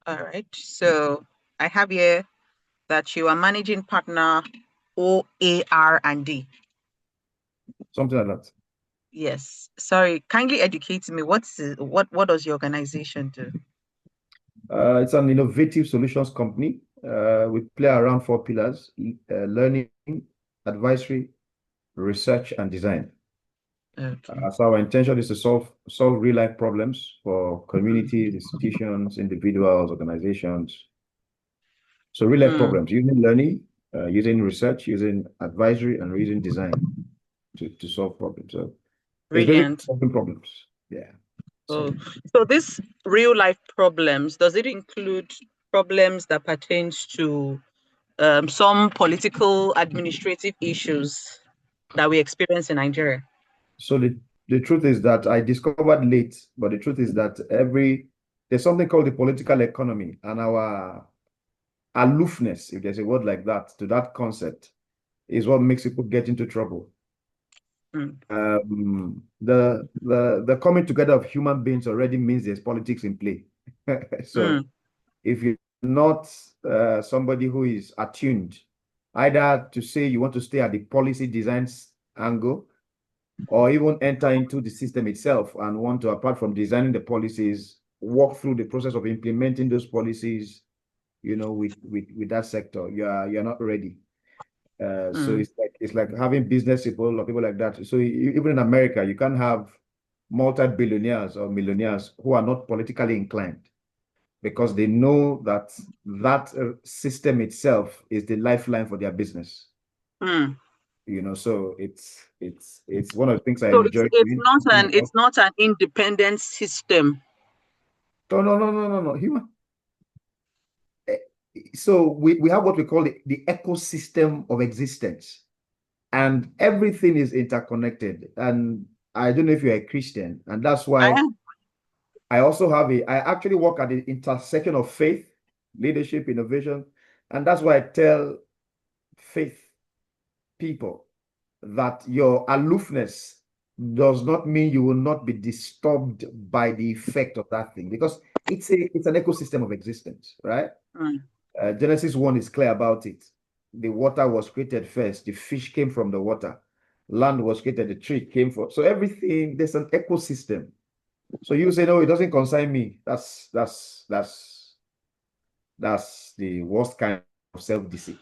All right. So I have here that you are managing partner OAR&D. Something like that. Yes. Sorry, kindly educate me. What does your organization do? It's an innovative solutions company. We play around four pillars: learning, advisory, research, and design. Okay. So our intention is to solve real life problems for communities, institutions, individuals, organizations. So real life Mm, problems using learning, using research, using advisory, and using design to solve problems. So it's basically brilliant. solving problems. Yeah. Oh, So so this real life problems, does it include problems that pertains to some political administrative issues that we experience in Nigeria? so the truth is that I discovered late, but the truth is that there's something called the political economy, and our aloofness, if there's a word like that, to that concept is what makes people get into trouble. Mm, The coming together of human beings already means there's politics in play. So mm, if you're not somebody who is attuned, either to say you want to stay at the policy designs angle, or even enter into the system itself and want to, apart from designing the policies, walk through the process of implementing those policies, with that sector, you're not ready. So mm, it's like having business people or people like that. So even in America, you can't have multi-billionaires or millionaires who are not politically inclined because they know that system itself is the lifeline for their business. mm. So it's one of the things I So it's enjoy it's doing. not an it's not an independent system. No, no, no, no, no, no. Eh, So we have what we call the ecosystem of existence, and everything is interconnected. And I don't know if you're a Christian, and that's I why am. I actually work at the intersection of faith, leadership, innovation, and that's why I tell faith people that your aloofness does not mean you will not be disturbed by the effect of that thing because it's an ecosystem of existence, right? Mm, Genesis 1 is clear about it. The water was created first, the fish came from the water, land was created, the tree came from. So everything, there's an ecosystem. So you say, no, it doesn't concern me. That's the worst kind of self-deceit.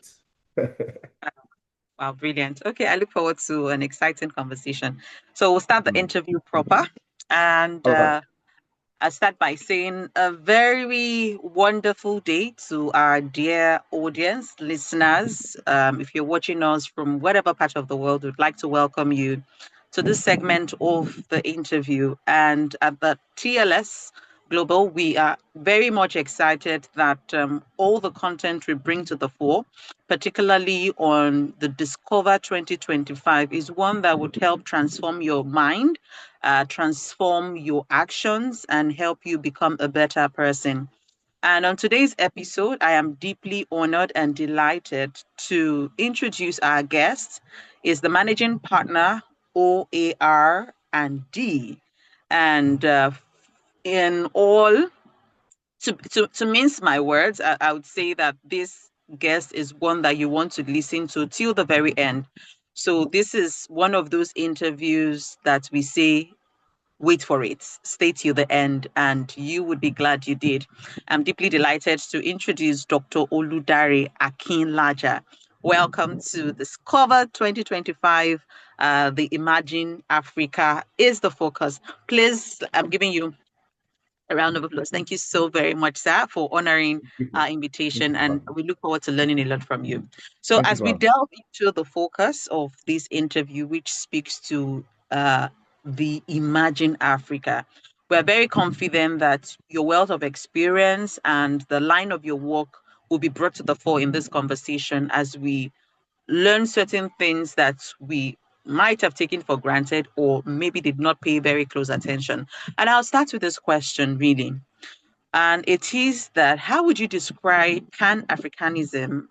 wow, brilliant. Okay, I look forward to an exciting conversation. So we'll start the Mm. interview proper, and All right. I start by saying a very wonderful day to our dear audience, listeners. If you're watching us from whatever part of the world, we'd like to welcome you to this segment of the interview. And at the TLS Global, we are very much excited that all the content we bring to the fore, particularly on the Discover 2025, is one that would help transform your mind, transform your actions, and help you become a better person. And on today's episode, I am deeply honored and delighted to introduce our guest. Is the managing partner OAR and D, and in all to mince my words, I would say that this guest is one that you want to listen to till the very end. So this is one of those interviews that we say wait for it, stay till the end, and you would be glad you did. I'm deeply delighted to introduce Dr. Oludare Akinlaja. Welcome to Discover 2025. The Imagine Africa is the focus. Please, I'm giving you a round of applause. Thank you so very much, sir, for honoring our Thank invitation, you for and having me. we look forward to learning a lot from you. So, Thank you as for we having me. delve into the focus of this interview, which speaks to the Imagine Africa, we're very confident that your wealth of experience and the line of your work will be brought to the fore in this conversation as we learn certain things that we might have taken for granted or maybe did not pay very close attention. And I'll start with this question, really. And it is that how would you describe Pan Africanism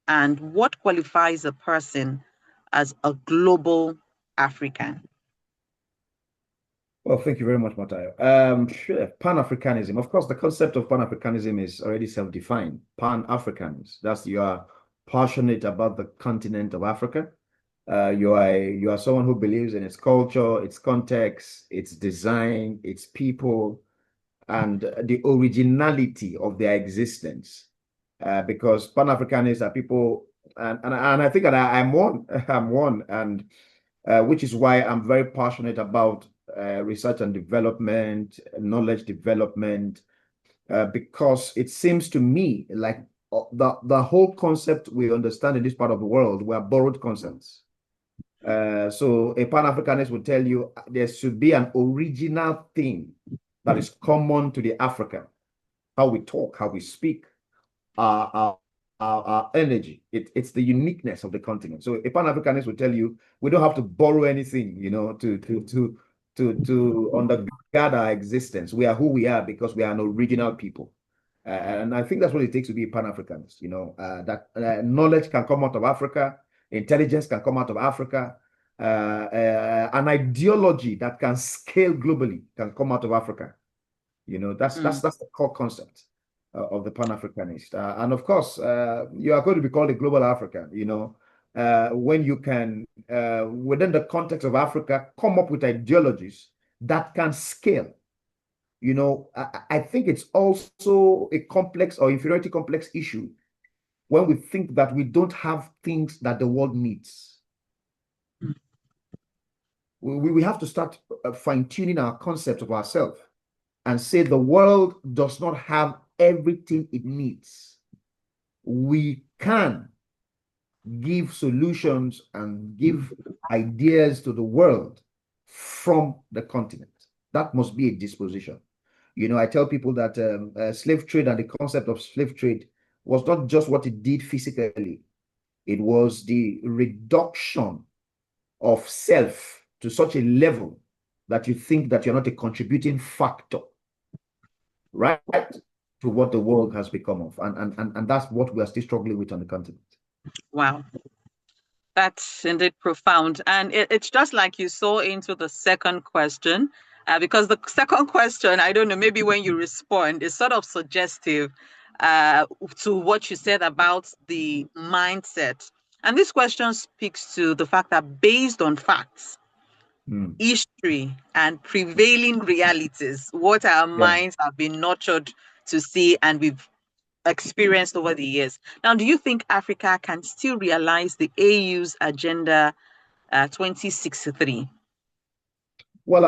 and what qualifies a person as a global African? Well, thank you very much, Matayo. Sure. Pan-Africanism. Of course, the concept of Pan-Africanism is already self-defined. Pan-Africans. That's you are passionate about the continent of Africa. You are someone who believes in its culture, its context, its design, its people, and the originality of their existence. Because Pan-Africanists are people, and I think that I'm one. I'm one, and which is why I'm very passionate about research and development, knowledge development, because it seems to me like the whole concept we understand in this part of the world were borrowed concepts. So a Pan-Africanist would tell you there should be an original thing that is common to the African, how we talk, how we speak, our, our, our energy. It's the uniqueness of the continent. So a Pan-Africanist will tell you we don't have to borrow anything, to undergird our existence. We are who we are because we are an original people. And I think that's what it takes to be a Pan-Africanist, that knowledge can come out of Africa, intelligence can come out of Africa, an ideology that can scale globally can come out of Africa. That's the core concept of the Pan-Africanist. And of course, you are going to be called a global African, when you can, within the context of Africa, come up with ideologies that can scale. I think it's also a complex or inferiority complex issue when we think that we don't have things that the world needs. We have to start fine-tuning our concept of ourselves and say the world does not have everything it needs. We can give solutions and give ideas to the world from the continent. That must be a disposition. I tell people that slave trade and the concept of slave trade was not just what it did physically. It was the reduction of self to such a level that you think that you're not a contributing factor, right, to what the world has become of. And that's what we are still struggling with on the continent. Wow. That's indeed profound. And it's just like you saw into the second question, because the second question, I don't know, maybe when you respond, is sort of suggestive to what you said about the mindset. And this question speaks to the fact that based on facts, history, and prevailing realities, what our Yeah. minds have been nurtured to see and we've experienced over the years. Now, do you think Africa can still realize the AU's Agenda 2063? Well,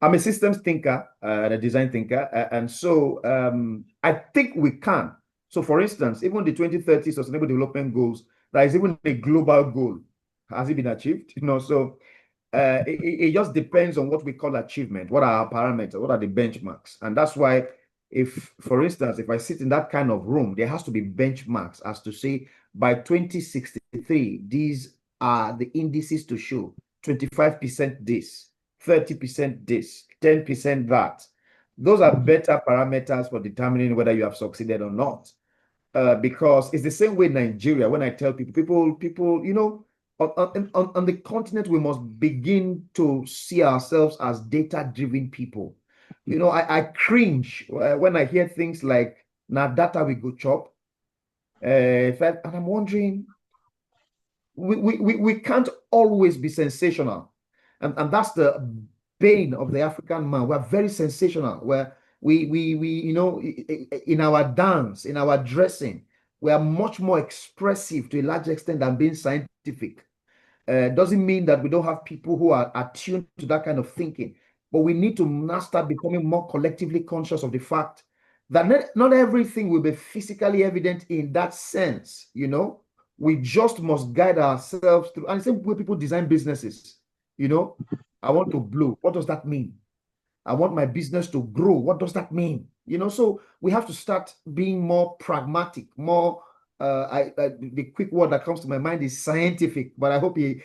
I'm a systems thinker and a design thinker, and so I think we can. So, for instance, even the 2030 Sustainable Development Goals, that is even a global goal. Has it been achieved? So it just depends on what we call achievement. What are our parameters? What are the benchmarks? And that's why, if, for instance, if I sit in that kind of room, there has to be benchmarks as to say by 2063, these are the indices to show 25% this, 30% this, 10% that. Those are better parameters for determining whether you have succeeded or not. Because it's the same way in Nigeria. When I tell people, on the continent, we must begin to see ourselves as data-driven people. I cringe when I hear things like, now data we go chop. And I'm wondering, we can't always be sensational. And that's the bane of the African man. We're very sensational, where in our dance, in our dressing, we are much more expressive to a large extent than being scientific. Doesn't mean that we don't have people who are attuned to that kind of thinking, but we need to now start becoming more collectively conscious of the fact that not everything will be physically evident in that sense. We just must guide ourselves through. And the same way people design businesses. I want to blow. What does that mean? I want my business to grow. What does that mean? So we have to start being more pragmatic, more the quick word that comes to my mind is scientific, but I hope it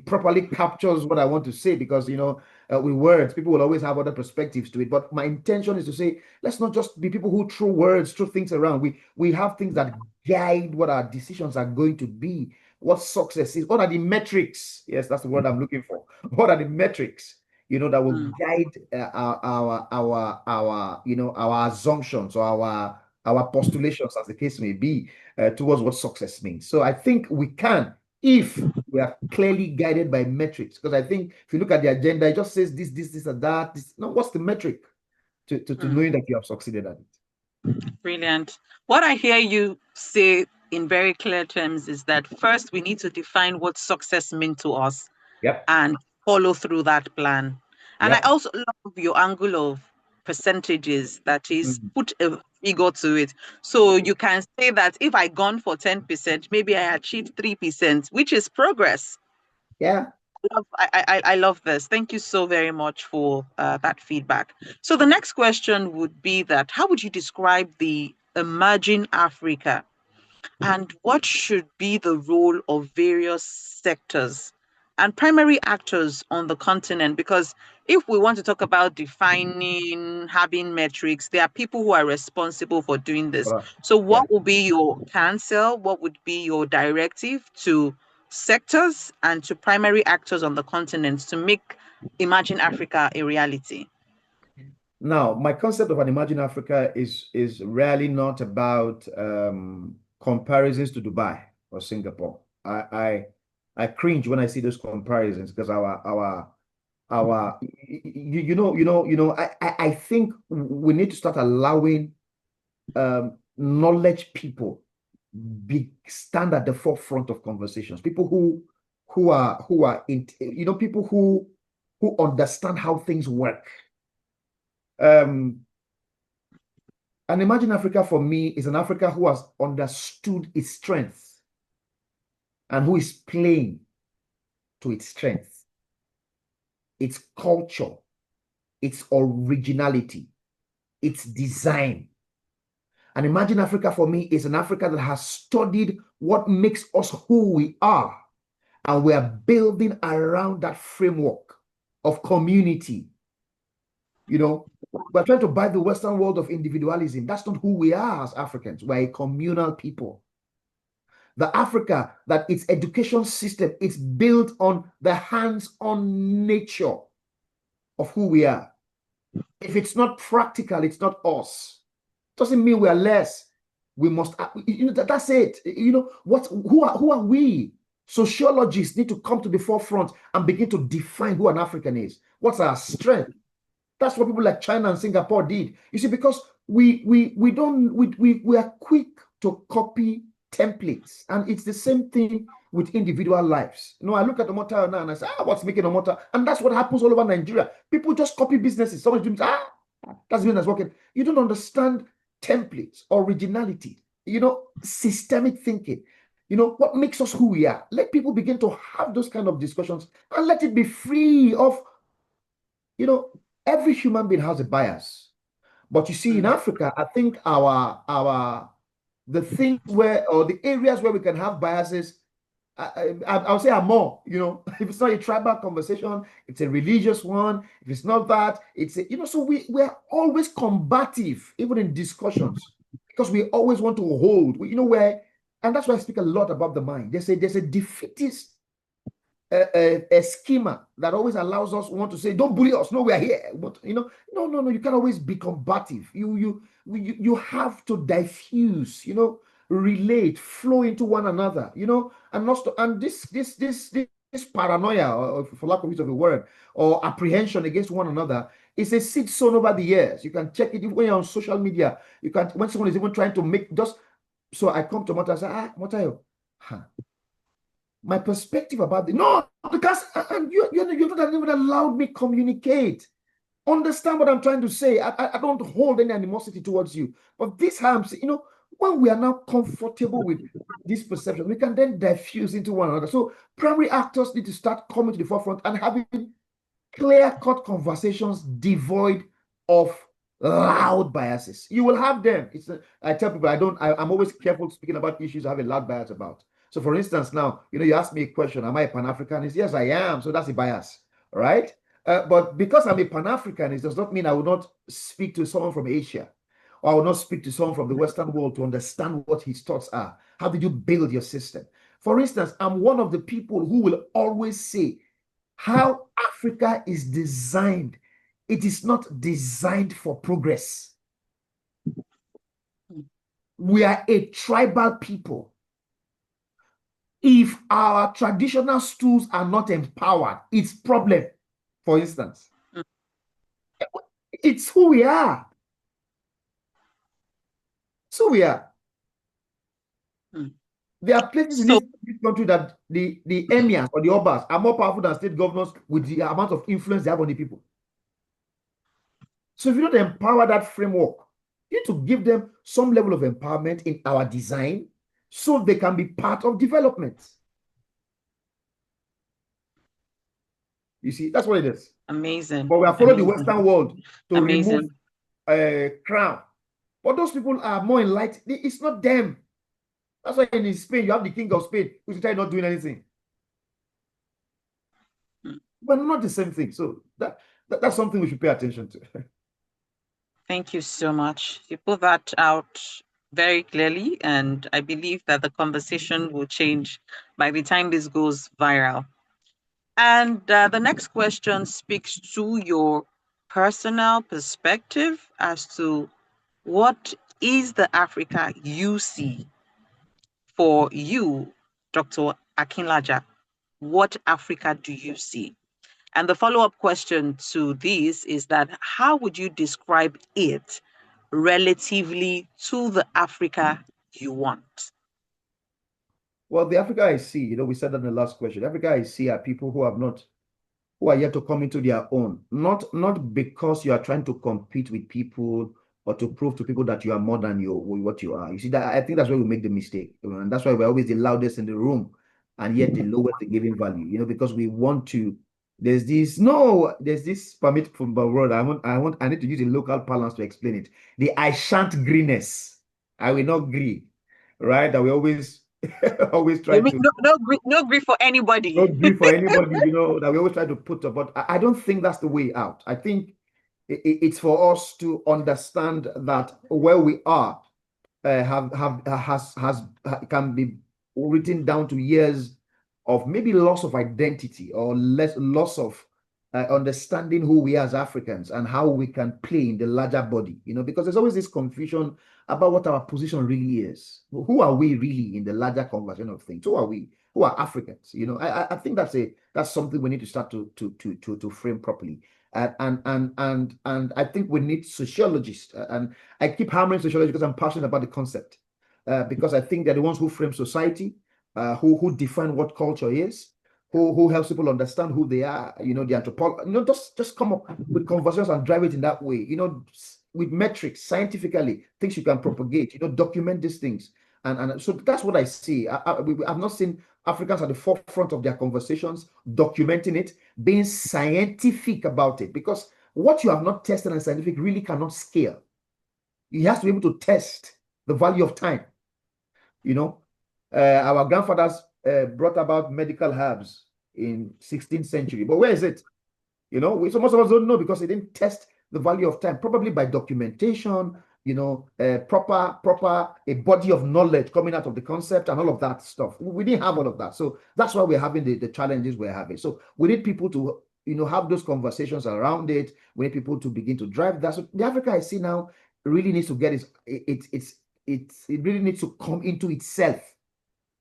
properly captures what I want to say, because with words, people will always have other perspectives to it. But my intention is to say, let's not just be people who throw words, throw things around. We have things that guide what our decisions are going to be, what success is, what are the metrics. Yes, that's the word I'm looking for. What are the metrics? that will Mm. guide our assumptions or our postulations, as the case may be, towards what success means. So I think we can, if we are clearly guided by metrics, because I think if you look at the agenda, it just says this, and that. No, what's the metric to Mm. knowing that you have succeeded at it? Brilliant. What I hear you say in very clear terms is that first we need to define what success means to us Yep. and follow through that plan. And I Yep. also love your angle of percentages, that is, Mm. put a figure to it. So you can say that if I gone for 10%, maybe I achieved 3%, which is progress. Yeah. I love this. Thank you so very much for that feedback. So the next question would be that how would you describe the emerging Africa and what should be the role of various sectors and primary actors on the continent? Because if we want to talk about defining, having metrics, there are people who are responsible for doing this. Right. So, Yeah. what would be your counsel? What would be your directive to sectors and to primary actors on the continent to make Imagine Africa a reality? Now, my concept of an Imagine Africa is really not about comparisons to Dubai or Singapore. I cringe when I see those comparisons because I think we need to start allowing knowledge people stand at the forefront of conversations. People who are people who understand how things work. And Imagine Africa for me is an Africa who has understood its strength and who is playing to its strength, its culture, its originality, its design. And Imagine Africa for me is an Africa that has studied what makes us who we are. And we are building around that framework of community. We're trying to buy the Western world of individualism. That's not who we are as Africans. We're a communal people. The Africa that its education system is built on the hands-on nature of who we are. If it's not practical, it's not us. Doesn't mean we are less. We must, that's it. Who are we? Sociologists need to come to the forefront and begin to define who an African is. What's our strength? That's what people like China and Singapore did. You see, because we are quick to copy templates, and it's the same thing with individual lives. I look at Omotayo now and I say, what's making Omotayo? And that's what happens all over Nigeria. People just copy businesses. Someone doing that's business working. You don't understand templates, originality, systemic thinking. What makes us who we are. Let people begin to have those kind of discussions and let it be free of, every human being has a bias. But you see, in Africa, I think the things where, or the areas where we can have biases, I would say are more, if it's not a tribal conversation, it's a religious one. If it's not that, it's so we're always combative, even in discussions, because we always want to hold, and that's why I speak a lot about the mind. There's a defeatist a schema that always allows us want to say, don't bully us. No, we are here. But no. You can't always be combative. You have to diffuse, relate, flow into one another, and not and this paranoia, or for lack of use of a word, or apprehension against one another is a seed sown over the years. You can check it when you're on social media. You can, when someone is even trying to make just. So I come to Motayo and say, Motayo, my perspective about it. No, because you're not even allowed me communicate. Understand what I'm trying to say. I don't hold any animosity towards you. But this harms, when we are now comfortable with this perception, we can then diffuse into one another. So primary actors need to start coming to the forefront and having clear-cut conversations devoid of loud biases. You will have them. I tell people I'm always careful speaking about issues I have a loud bias about. So for instance, now, you ask me a question, am I a Pan-Africanist? Yes, I am. So that's a bias, right? But because I'm a Pan-Africanist does not mean I will not speak to someone from Asia, or I will not speak to someone from the Western world to understand what his thoughts are. How did you build your system? For instance, I'm one of the people who will always say how Africa is designed. It is not designed for progress. We are a tribal people. If our traditional stools are not empowered, it's problem. For instance, it's who we are. So we are. There are places in So, this country that the emirs or the obas are more powerful than state governors with the amount of influence they have on the people. So if you don't empower that framework, you need to give them some level of empowerment in our design so they can be part of development. You see, that's what it is. amazing. But we have followed the Western world to remove crown. But those people are more enlightened. It's not them. That's why in Spain, you have the king of Spain, who's not doing anything. But not the same thing. So that's something we should pay attention to. Thank you so much. You put that out very clearly, and I believe that the conversation will change by the time this goes viral. And the next question speaks to your personal perspective as to what is the Africa you see for you, Dr. Akinlaja. What Africa do you see? And the follow-up question to this is that how would you describe it relatively to the Africa you want? Well, the Africa I see, we said that in the last question. Africa I see are people who are yet to come into their own. Not because you are trying to compete with people or to prove to people that you are more than what you are. You see, that I think that's where we make the mistake. And that's why we're always the loudest in the room and yet the lowest in giving value, because we want to. There's this permit from the world. I need to use a local parlance to explain it. The I shan't greenness. I will not agree, right? That we always always try You mean to no grief for anybody? not grief for anybody, that we always try to put up. But I don't think that's the way out. I think it's for us to understand that where we are can be written down to years of maybe loss of identity or loss of understanding who we are as Africans and how we can play in the larger body, because there's always this confusion about what our position really is. Who are we really in the larger conversation of things? Who are we? Who are Africans? I think that's something we need to start to frame properly. And I think we need sociologists. And I keep hammering sociology because I'm passionate about the concept. Because I think they're the ones who frame society, who define what culture is, who helps people understand who they are. The anthropology. Just come up with conversations and drive it in that way. With metrics, scientifically, things you can propagate. Document these things. And so that's what I see. I've not seen Africans at the forefront of their conversations, documenting it, being scientific about it, because what you have not tested and scientific really cannot scale. You have to be able to test the value of time. Our grandfathers brought about medical herbs in 16th century, but where is it? So most of us don't know because they didn't test the value of time, probably by documentation, proper a body of knowledge coming out of the concept and all of that stuff. We didn't have all of that. So that's why we're having the challenges we're having. So we need people to, have those conversations around it. We need people to begin to drive that. So the Africa I see now really needs to get it really needs to come into itself,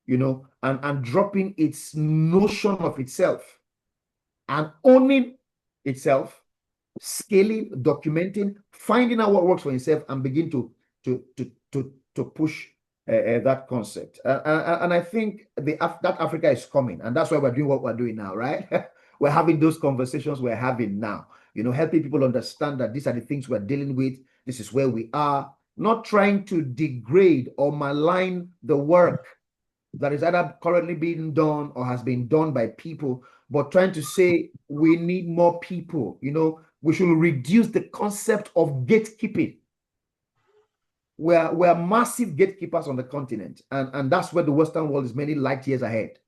and dropping its notion of itself and owning itself, scaling, documenting, finding out what works for itself, and begin to push that concept. And I think that Africa is coming, and that's why we're doing what we're doing now, right? We're having those conversations we're having now, helping people understand that these are the things we're dealing with. This is where we are, not trying to degrade or malign the work that is either currently being done or has been done by people, but trying to say we need more people. We should reduce the concept of gatekeeping. We're massive gatekeepers on the continent, and that's where the Western world is many light years ahead.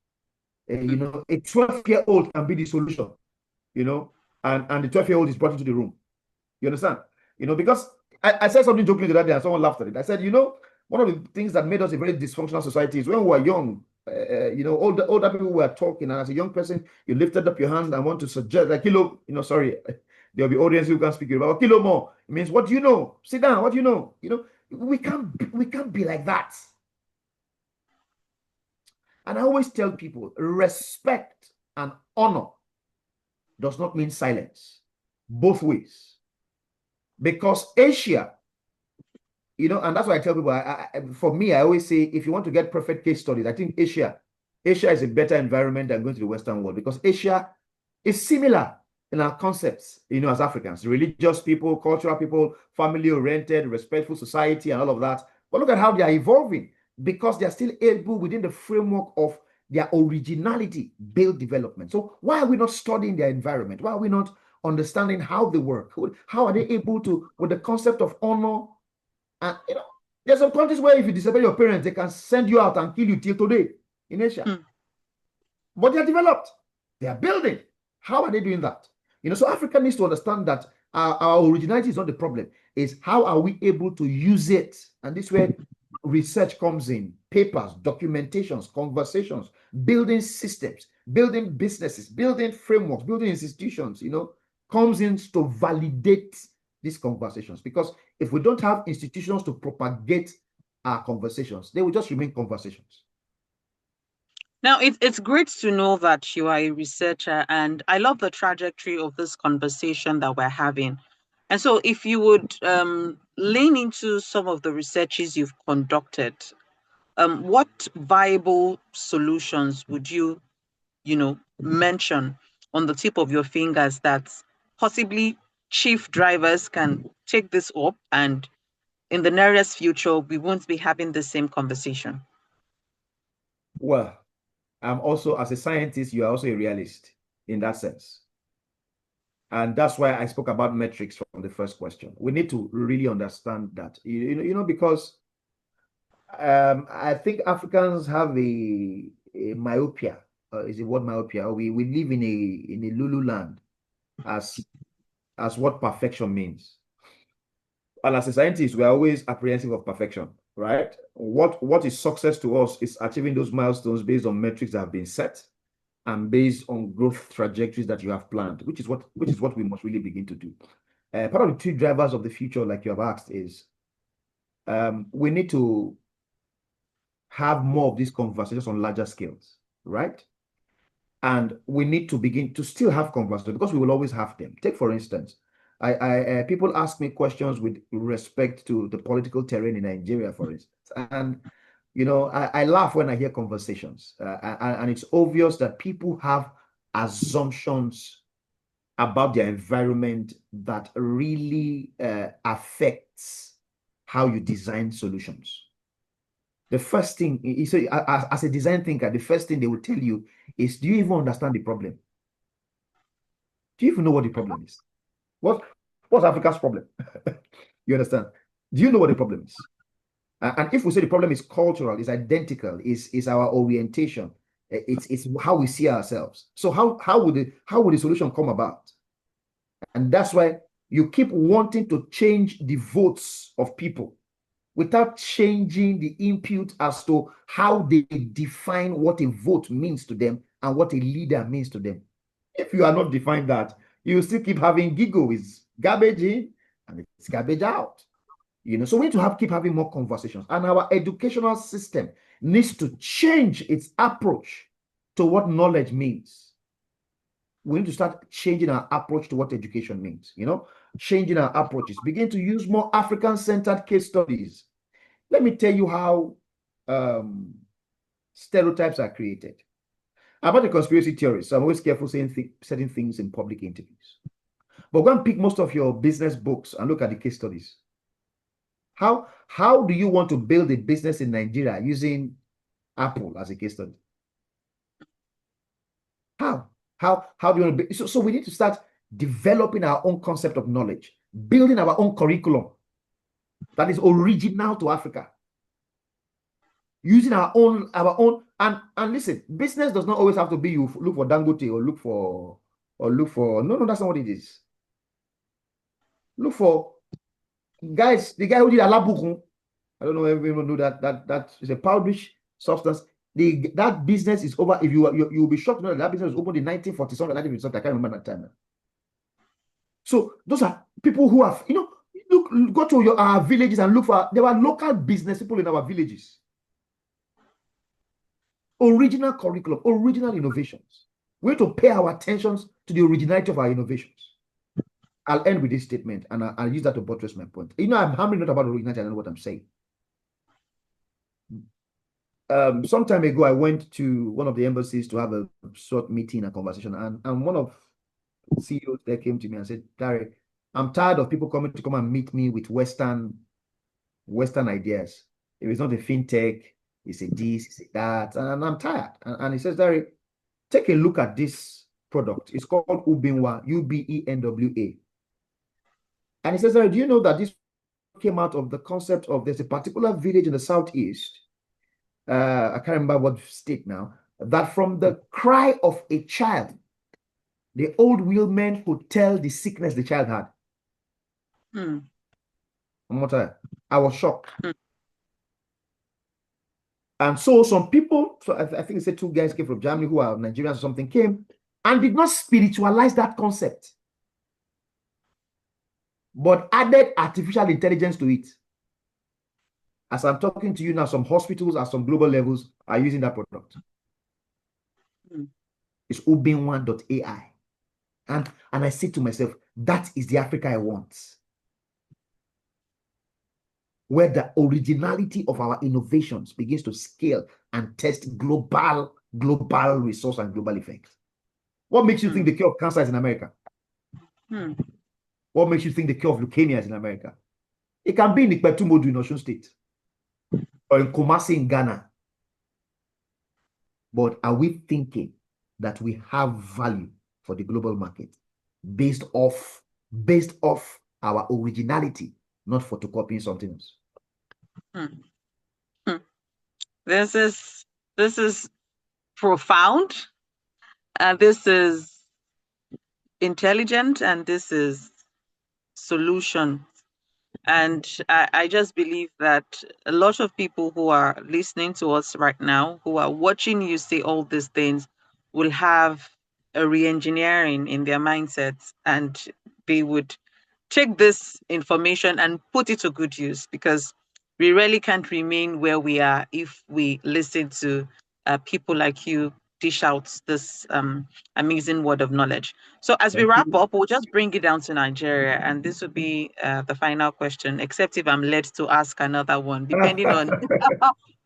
A 12-year-old can be the solution, and the 12-year-old is brought into the room. You understand? Because I said something jokingly the other day and someone laughed at it. I said, one of the things that made us a very dysfunctional society is when we were young, older people were talking, and as a young person, you lifted up your hand and want to suggest like kilo, sorry, there'll be audience who can speak about kilo more. It means, what do you know? Sit down. What do you know? We can't be like that. And I always tell people, respect and honor does not mean silence, both ways. Because Asia, and that's why I tell people, for me, I always say, if you want to get perfect case studies, I think Asia is a better environment than going to the Western world, because Asia is similar in our concepts, as Africans, religious people, cultural people, family-oriented, respectful society, and all of that. But look at how they are evolving, because they are still able, within the framework of their originality, build development. So why are we not studying their environment? Why are we not understanding how they work? How are they able to, with the concept of honor? And there's some countries where if you disobey your parents, they can send you out and kill you till today in Asia. But they are developed. They are building. How are they doing that? So Africa needs to understand that our originality is not the problem. Is how are we able to use it? And this is where research comes in, papers, documentations, conversations, building systems, building businesses, building frameworks, building institutions, comes in to validate these conversations. Because if we don't have institutions to propagate our conversations, they will just remain conversations. Now, it's great to know that you are a researcher, and I love the trajectory of this conversation that we're having. And so, if you would lean into some of the researches you've conducted, what viable solutions would you mention on the tip of your fingers that possibly chief drivers can take this up, and in the nearest future, we won't be having the same conversation? Well, I'm also, as a scientist, you are also a realist in that sense. And that's why I spoke about metrics from the first question. We need to really understand that, because I think Africans have a myopia. Is the word myopia? We live in a Lulu land as what perfection means. And as a scientist, we are always apprehensive of perfection, right? What is success to us is achieving those milestones based on metrics that have been set and based on growth trajectories that you have planned, which is what we must really begin to do. Part of the two drivers of the future, like you have asked, is we need to have more of these conversations on larger scales, right? And we need to begin to still have conversations, because we will always have them. Take, for instance, people ask me questions with respect to the political terrain in Nigeria, for instance, and I laugh when I hear conversations, and it's obvious that people have assumptions about their environment that really affects how you design solutions. The first thing, so as a design thinker, the first thing they will tell you is, do you even understand the problem? Do you even know what the problem is? What's Africa's problem? You understand? Do you know what the problem is? And if we say the problem is cultural, is identical, is our orientation, it's how we see ourselves. So how would the solution come about? And that's why you keep wanting to change the votes of people without changing the input as to how they define what a vote means to them and what a leader means to them. If you are not defined that, you still keep having giggle is garbage in and it's garbage out. So we need to keep having more conversations, and our educational system needs to change its approach to what knowledge means. We need to start changing our approach to what education means, changing our approaches, begin to use more African-centered case studies. Let me tell you how stereotypes are created. About the conspiracy theories, so I'm always careful saying certain things in public interviews. But go and pick most of your business books and look at the case studies. How do you want to build a business in Nigeria using Apple as a case study? How do you want to be? So we need to start developing our own concept of knowledge, building our own curriculum that is original to Africa, using our own and listen, business does not always have to be you look for Dangote or look for no, that's not what it is. Look for guys, the guy who did Alabukun. I don't know if everyone know that is a powderish substance. that business is over. If you'll be shocked to know that business was opened in 1940 something, 1950 something. I can't remember that time. So those are people who have, look, go to our villages and look for. There were local business people in our villages. Original curriculum, original innovations. We have to pay our attentions to the originality of our innovations. I'll end with this statement, and I'll use that to buttress my point. I'm hammering not about originality. I know what I'm saying. Some time ago, I went to one of the embassies to have a short meeting, a conversation, and one of CEOs there came to me and said, "Gary, I'm tired of people coming to come and meet me with Western ideas. If it's not a fintech, it's a this, it's a that, and I'm tired." And he says, "Gary, take a look at this product. It's called Ubenwa, Ubenwa. And he says, "Gary, do you know that this came out of the concept of there's a particular village in the southeast, I can't remember what state now, that from the cry of a child, the old wheelman could tell the sickness the child had." Omotayo, I was shocked. And so some people, so I think he said 2 guys came from Germany who are Nigerians or something, came and did not spiritualize that concept, but added artificial intelligence to it. As I'm talking to you now, some hospitals at some global levels are using that product. It's ubenwa.ai. And I say to myself, that is the Africa I want, where the originality of our innovations begins to scale and test global resource and global effect. What makes you think the cure of cancer is in America? What makes you think the cure of leukemia is in America? It can be in Ikpetumodu in Osun State or in Kumasi in Ghana. But are we thinking that we have value for the global market based off our originality, not photocopying something else? This is profound. This is intelligent, and this is solution. And I just believe that a lot of people who are listening to us right now, who are watching you say all these things, will have a re-engineering in their mindsets, and they would take this information and put it to good use, because we really can't remain where we are if we listen to people like you dish out this amazing word of knowledge. So as we wrap up, we'll just bring it down to Nigeria, and this will be the final question, except if I'm led to ask another one, depending on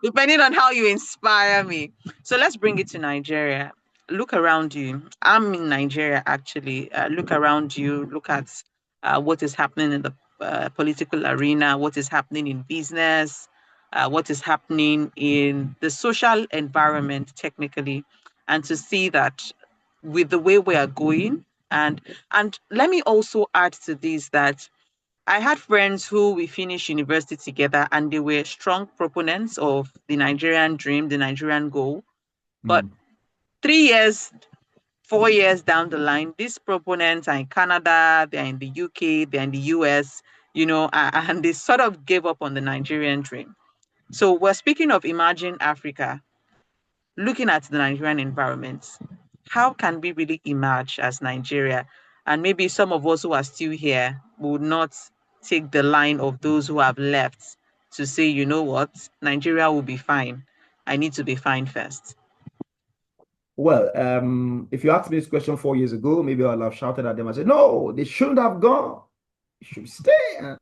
depending on how you inspire me. So let's bring it to Nigeria. Look around you. I'm in Nigeria, actually. Look around you. Look at what is happening in the political arena, what is happening in business, what is happening in the social environment, technically, and to see that with the way we are going. And let me also add to this that I had friends who we finished university together, and they were strong proponents of the Nigerian dream, the Nigerian goal. But 3 years, 4 years down the line, these proponents are in Canada, they're in the UK, they're in the US, and they sort of gave up on the Nigerian dream. So we're speaking of Imagine Africa, looking at the Nigerian environment. How can we really emerge as Nigeria? And maybe some of us who are still here would not take the line of those who have left to say, you know what, Nigeria will be fine. I need to be fine first. Well, if you asked me this question 4 years ago, maybe I'll have shouted at them and said, no, they shouldn't have gone. They should stay,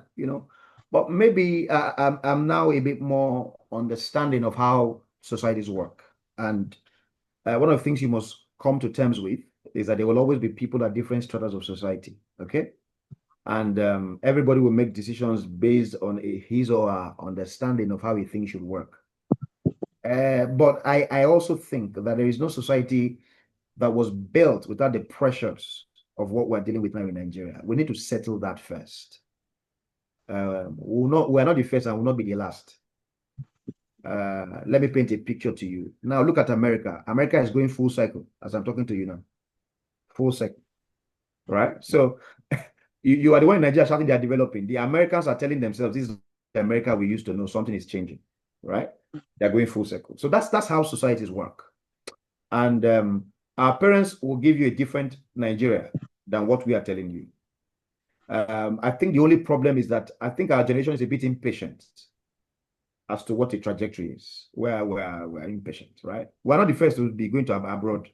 But maybe I'm now a bit more understanding of how societies work. And one of the things you must come to terms with is that there will always be people at different stratas of society, okay? And everybody will make decisions based on his or her understanding of how he thinks should work. But I also think that there is no society that was built without the pressures of what we're dealing with now in Nigeria. We need to settle that first. We're not the first and will not be the last. Let me paint a picture to you. Now look at America. America is going full cycle as I'm talking to you now. Full cycle, right? So you are the one in Nigeria shouting they are developing. The Americans are telling themselves this is the America we used to know. Something is changing, right? They're going full circle. So that's how societies work. And our parents will give you a different Nigeria than what we are telling you. I think the only problem is that I think our generation is a bit impatient as to what the trajectory is. We're impatient, right? We're not the first to be going to abroad.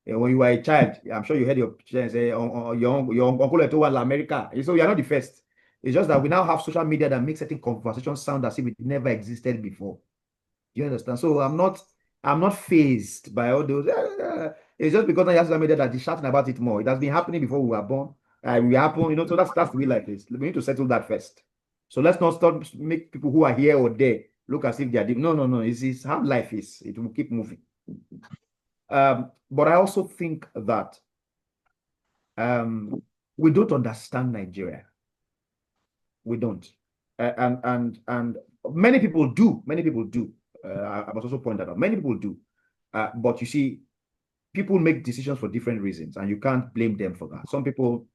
When you were a child, I'm sure you heard your parents say, your uncle towards America. So you're not the first. It's just that we now have social media that makes certain conversations sound as if it never existed before. Do you understand? So I'm not fazed by all those. It's just because I have social media that is shouting about it more. It has been happening before we were born. We happen, so that's the way life is. We need to settle that first. So let's not start make people who are here or there look as if they are deep. No, no, no. It's how life is. It will keep moving. But I also think that we don't understand Nigeria. We don't. And many people do. Many people do. I must also point that out. Many people do. But you see, people make decisions for different reasons, and you can't blame them for that. Some people,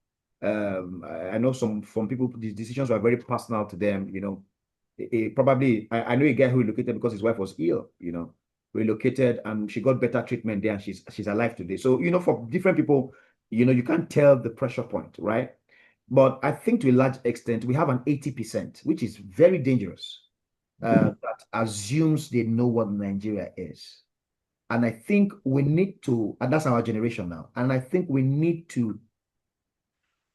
I know some people, these decisions were very personal to them. Probably, I know a guy who relocated because his wife was ill. Relocated and she got better treatment there, and she's alive today. So for different people, you can't tell the pressure point, right? But I think to a large extent, we have an 80%, which is very dangerous, that assumes they know what Nigeria is. And I think we need to, and that's our generation now, and I think we need to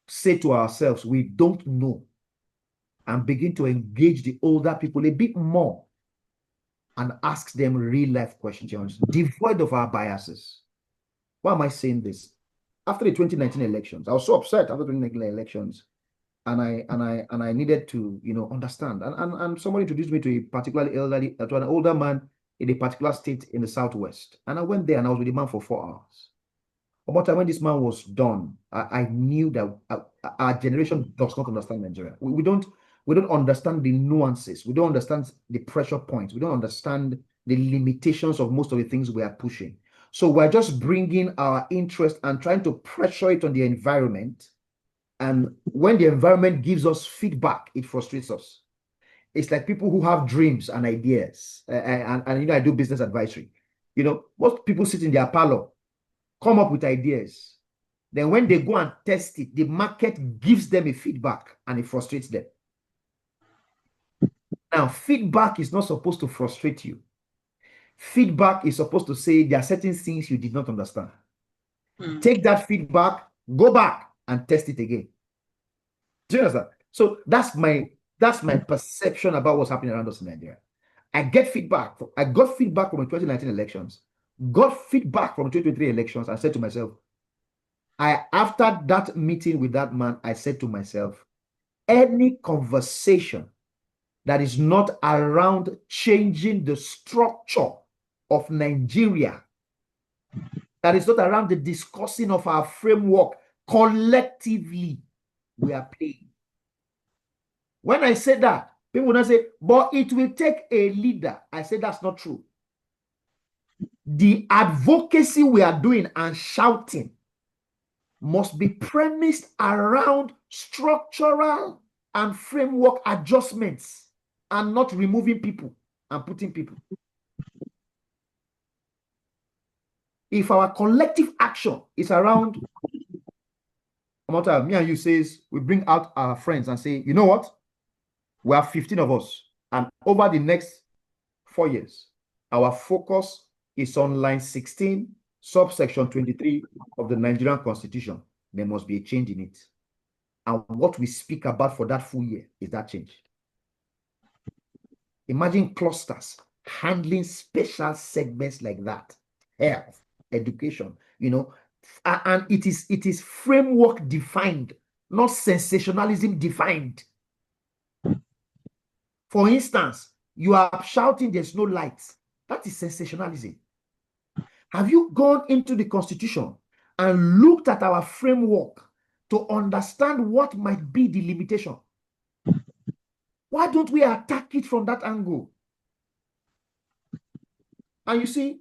say to ourselves, we don't know, and begin to engage the older people a bit more and ask them real life questions, devoid of our biases. Why am I saying this? After the 2019 elections, I was so upset after the 2019 elections, and I needed to understand. And somebody introduced me to a particularly elderly, to an older man in a particular state in the southwest. And I went there and I was with the man for 4 hours. About time when this man was done, I knew that our generation does not understand Nigeria. We don't understand the nuances. We don't understand the pressure points. We don't understand the limitations of most of the things we are pushing. So we're just bringing our interest and trying to pressure it on the environment. And when the environment gives us feedback, it frustrates us. It's like people who have dreams and ideas. And I do business advisory. Most people sit in their parlor, come up with ideas. Then when they go and test it, the market gives them a feedback and it frustrates them. Now, feedback is not supposed to frustrate you. Feedback is supposed to say there are certain things you did not understand. Take that feedback, go back and test it again. Do you understand? So that's my perception about what's happening around us in Nigeria. I get feedback. I got feedback from the 2019 elections, got feedback from the 2023 elections. I said to myself, after that meeting with that man, I said to myself, any conversation that is not around changing the structure of Nigeria, that is not around the discussing of our framework collectively, we are playing. When I say that, people will not say, but it will take a leader. I say that's not true. The advocacy we are doing and shouting must be premised around structural and framework adjustments and not removing people and putting people. If our collective action is around, Omotayo, me and you says, we bring out our friends and say, you know what? We are 15 of us. And over the next 4 years, our focus is on line 16, subsection 23 of the Nigerian Constitution. There must be a change in it. And what we speak about for that full year is that change. Imagine clusters handling special segments like that. Health, education, and it is framework defined, not sensationalism defined. For instance, you are shouting there's no lights. That is sensationalism. Have you gone into the Constitution and looked at our framework to understand what might be the limitation? Why don't we attack it from that angle? And you see,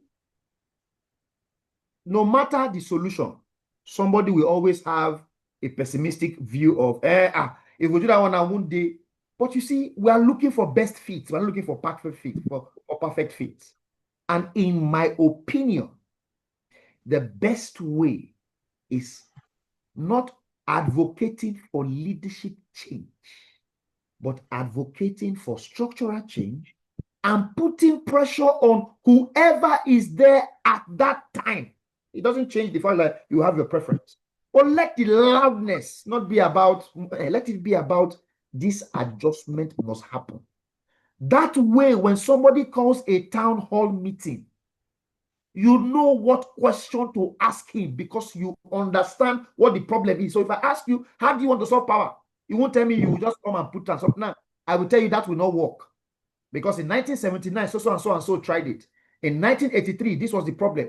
no matter the solution, somebody will always have a pessimistic view of, if we do that one, I won't do. But you see, we are looking for best fits. We're looking for perfect fit, for perfect fits. And in my opinion, the best way is not advocating for leadership change, but advocating for structural change and putting pressure on whoever is there at that time. It doesn't change the fact that you have your preference. But let the loudness not be about, let it be about this adjustment must happen. That way, when somebody calls a town hall meeting, you know what question to ask him because you understand what the problem is. So if I ask you, how do you want to solve power? You won't tell me you will just come and put something. Now, I will tell you that will not work. Because in 1979, so and so tried it. In 1983, this was the problem.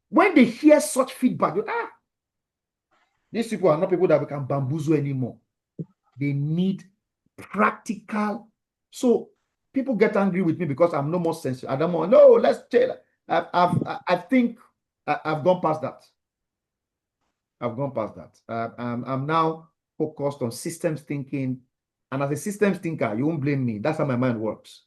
When they hear such feedback, these people are not people that we can bamboozle anymore. They need practical. So people get angry with me because I'm no more sensitive. I don't want, no, let's tell. I think I've gone past that. I've gone past that. I'm now focused on systems thinking. And as a systems thinker, you won't blame me. That's how my mind works.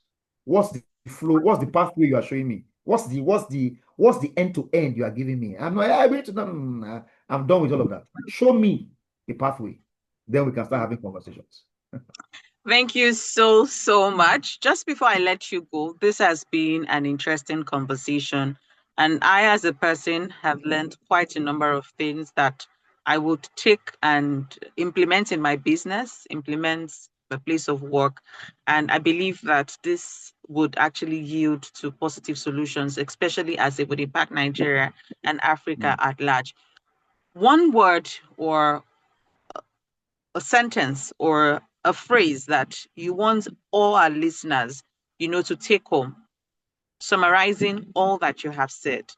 What's the flow? What's the pathway you are showing me? What's the end to end you are giving me? I'm not. I'm done with all of that. Show me the pathway. Then we can start having conversations. Thank you so, so much. Just before I let you go, this has been an interesting conversation. And I, as a person, have learned quite a number of things that I would take and implement in my business, implement the place of work. And I believe that this would actually yield to positive solutions, especially as it would impact Nigeria and Africa at large. One word or a sentence or a phrase that you want all our listeners, to take home, summarizing all that you have said,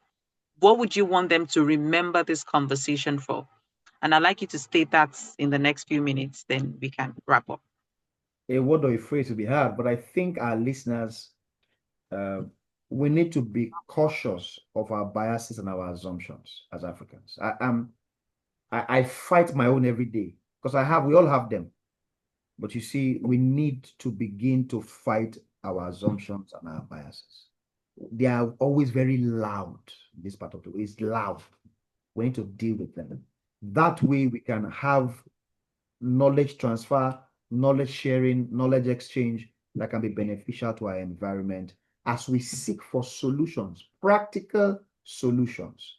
what would you want them to remember this conversation for? And I'd like you to state that in the next few minutes, then we can wrap up. A word or a phrase will be hard, but I think our listeners, uh, we need to be cautious of our biases and our assumptions as Africans. I fight my own every day because we all have them. But you see, we need to begin to fight our assumptions and our biases. They are always very loud. This part of the way is loud. We need to deal with them. That way we can have knowledge transfer, knowledge sharing, knowledge exchange that can be beneficial to our environment as we seek for solutions, practical solutions.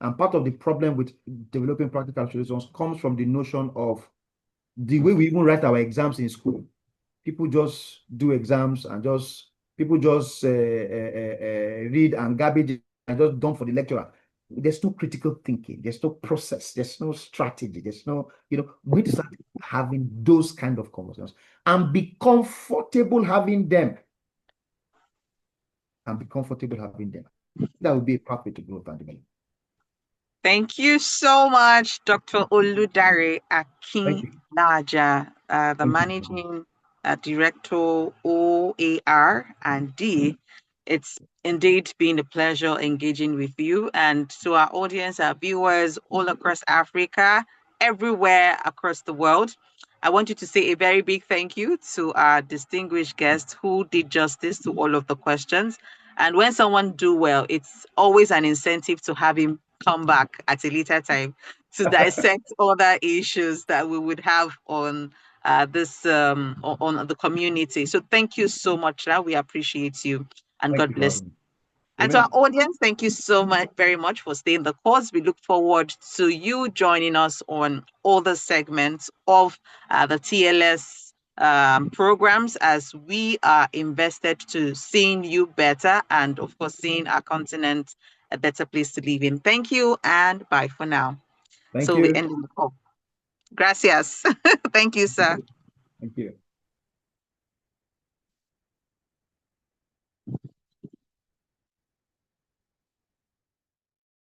And part of the problem with developing practical solutions comes from the notion of the way we even write our exams in school. People just do exams and people just read and garbage and just done for the lecturer. There's no critical thinking. There's no process. There's no strategy. There's no, we need to start having those kind of conversations and be comfortable having them. That would be a pathway to growth and development. Thank you so much, Dr. Oludare Thank you. Akinlaja, the Thank you. managing director, OAR and D. It's indeed been a pleasure engaging with you and to our audience, our viewers all across Africa, everywhere across the world. I want you to say a very big thank you to our distinguished guest who did justice to all of the questions. And when someone do well, it's always an incentive to have him come back at a later time to dissect other issues that we would have on this on the community. So thank you so much. We appreciate you and Thank God you for bless. having me. And to our Amen. audience, thank you so much, very much for staying the course. We look forward to you joining us on all the segments of the TLS programs as we are invested to seeing you better and, of course, seeing our continent a better place to live in. Thank you and bye for now. Thank So we you. end the call. Gracias. Thank you, sir.